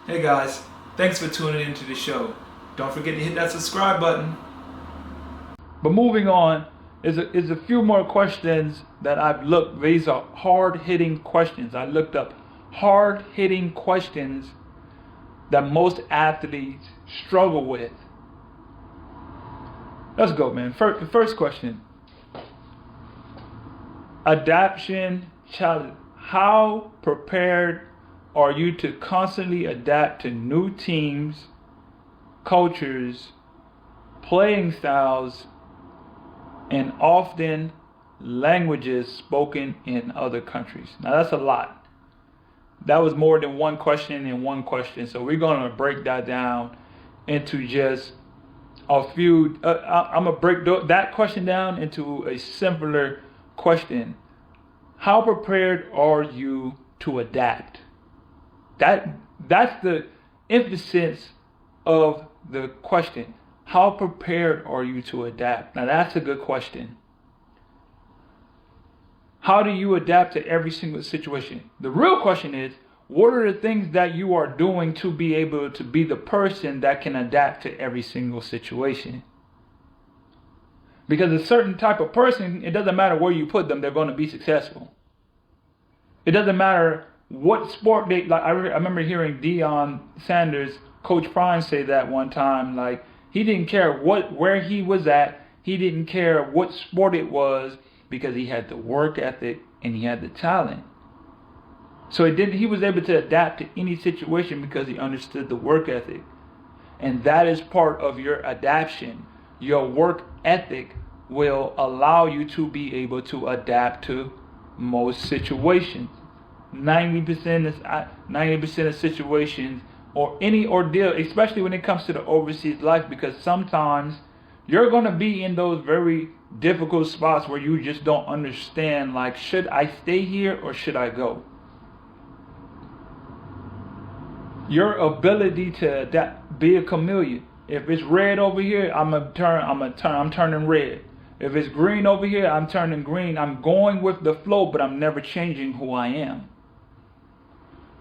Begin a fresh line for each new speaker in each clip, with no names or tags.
Hey guys, thanks for tuning into the show. Don't forget to hit that subscribe button.
But moving on, is a few more questions that I've looked. These are hard-hitting questions. I looked up hard-hitting questions that most athletes struggle with. Let's go, man. The first question. Adaptation challenge. How prepared are you to constantly adapt to new teams, cultures, playing styles, and often languages spoken in other countries? Now that's a lot. That was more than one question in one question. So we're going to break that down into just a few. I'm going to break that question down into a simpler question. How prepared are you to adapt? That's the emphasis of the question. How prepared are you to adapt? Now that's a good question. How do you adapt to every single situation? The real question is, what are the things that you are doing to be able to be the person that can adapt to every single situation? Because a certain type of person, it doesn't matter where you put them, they're going to be successful. It doesn't matter what sport they like. I remember hearing Deion Sanders, Coach Prime, say that one time. Like, he didn't care where he was at. He didn't care what sport it was, because he had the work ethic and he had the talent. So he was able to adapt to any situation because he understood the work ethic. And that is part of your adaptation. Your work ethic will allow you to be able to adapt to most situations. 90% of situations, or any ordeal, especially when it comes to the overseas life, because sometimes you're going to be in those very difficult spots where you just don't understand, like, should I stay here or should I go? Your ability to adapt, be a chameleon. If it's red over here, I'm turning red. If it's green over here, I'm turning green. I'm going with the flow, but I'm never changing who I am.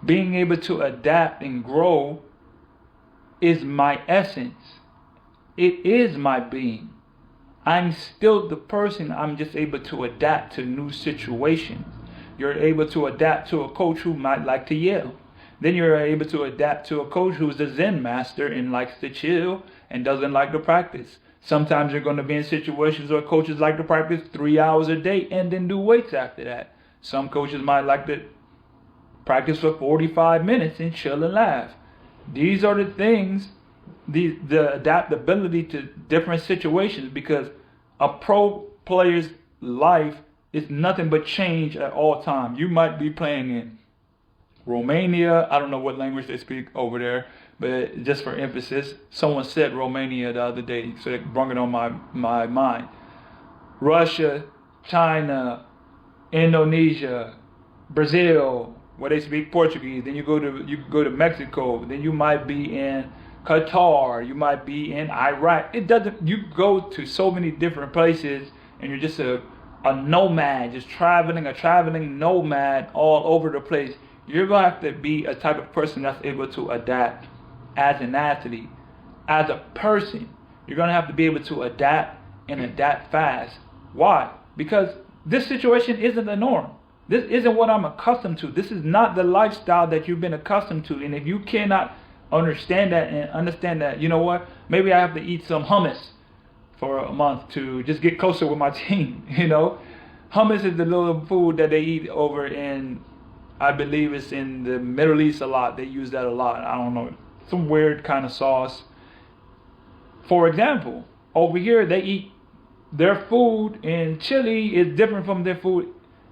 Being able to adapt and grow is my essence. It is my being. I'm still the person. I'm just able to adapt to new situations. You're able to adapt to a coach who might like to yell. Then you're able to adapt to a coach who's a Zen master and likes to chill and doesn't like to practice. Sometimes you're going to be in situations where coaches like to practice 3 hours a day and then do weights after that. Some coaches might like to practice for 45 minutes and chill and laugh. These are the things, the adaptability to different situations, because a pro player's life is nothing but change at all times. You might be playing in Romania. I don't know what language they speak over there, but just for emphasis, someone said Romania the other day, so it brought it on my mind. Russia, China, Indonesia, Brazil, where they speak Portuguese. Then you go to Mexico. Then you might be in Qatar. You might be in Iraq. You go to so many different places, and you're just a nomad, just a traveling nomad all over the place. You're going to have to be a type of person that's able to adapt as an athlete. As a person, you're going to have to be able to adapt and adapt fast. Why? Because this situation isn't the norm. This isn't what I'm accustomed to. This is not the lifestyle that you've been accustomed to. And if you cannot understand that, you know what? Maybe I have to eat some hummus for a month to just get closer with my team, you know? Hummus is the little food that they eat over in, I believe it's in the Middle East a lot. They use that a lot. I don't know. Some weird kind of sauce. For example, over here they eat, their food in Chile is different from their food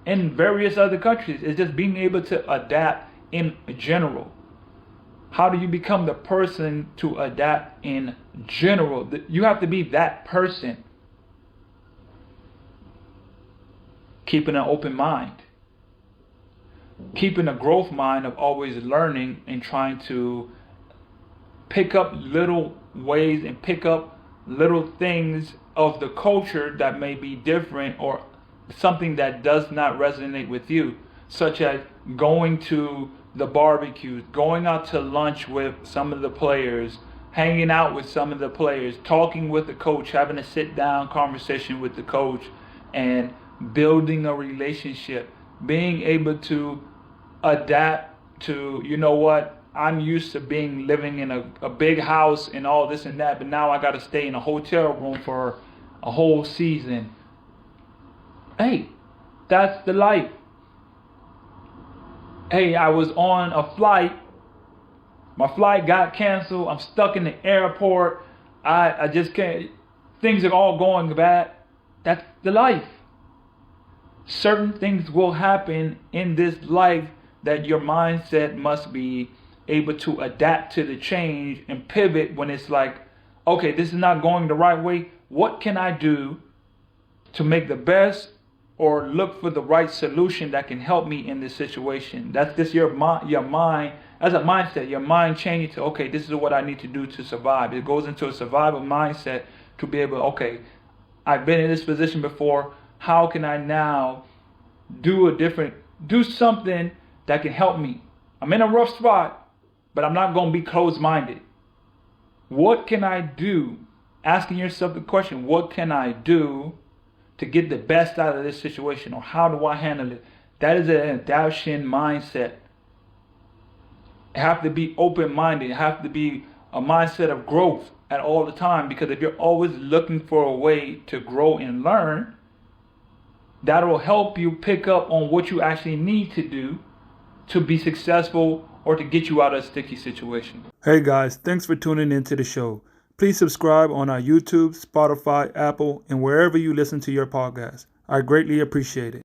in various other countries. It's just being able to adapt in general. How do you become the person to adapt in general? You have to be that person. Keeping an open mind. Keeping a growth mind of always learning and trying to pick up little ways and pick up little things of the culture that may be different, or something that does not resonate with you, such as going to the barbecues, going out to lunch with some of the players, hanging out with some of the players, talking with the coach, having a sit down conversation with the coach, and building a relationship, being able to adapt to, you know what, I'm used to living in a big house and all this and that, but now I got to stay in a hotel room for a whole season. Hey, that's the life. Hey, I was on a flight. My flight got canceled. I'm stuck in the airport. I just can't. Things are all going bad. That's the life. Certain things will happen in this life that your mindset must be able to adapt to the change and pivot when it's like, okay, this is not going the right way. What can I do to make the best or look for the right solution that can help me in this situation? That's just your mind, as a mindset, your mind changing to, okay, this is what I need to do to survive. It goes into a survival mindset to be able, okay, I've been in this position before. How can I now do something that can help me? I'm in a rough spot, but I'm not going to be closed-minded. What can I do? Asking yourself the question, what can I do to get the best out of this situation, or how do I handle it? That is an adaptation mindset. You have to be open-minded. You have to be a mindset of growth at all the time, because if you're always looking for a way to grow and learn, that will help you pick up on what you actually need to do to be successful or to get you out of a sticky situation. Hey guys, thanks for tuning into the show. Please subscribe on our YouTube, Spotify, Apple, and wherever you listen to your podcast. I greatly appreciate it.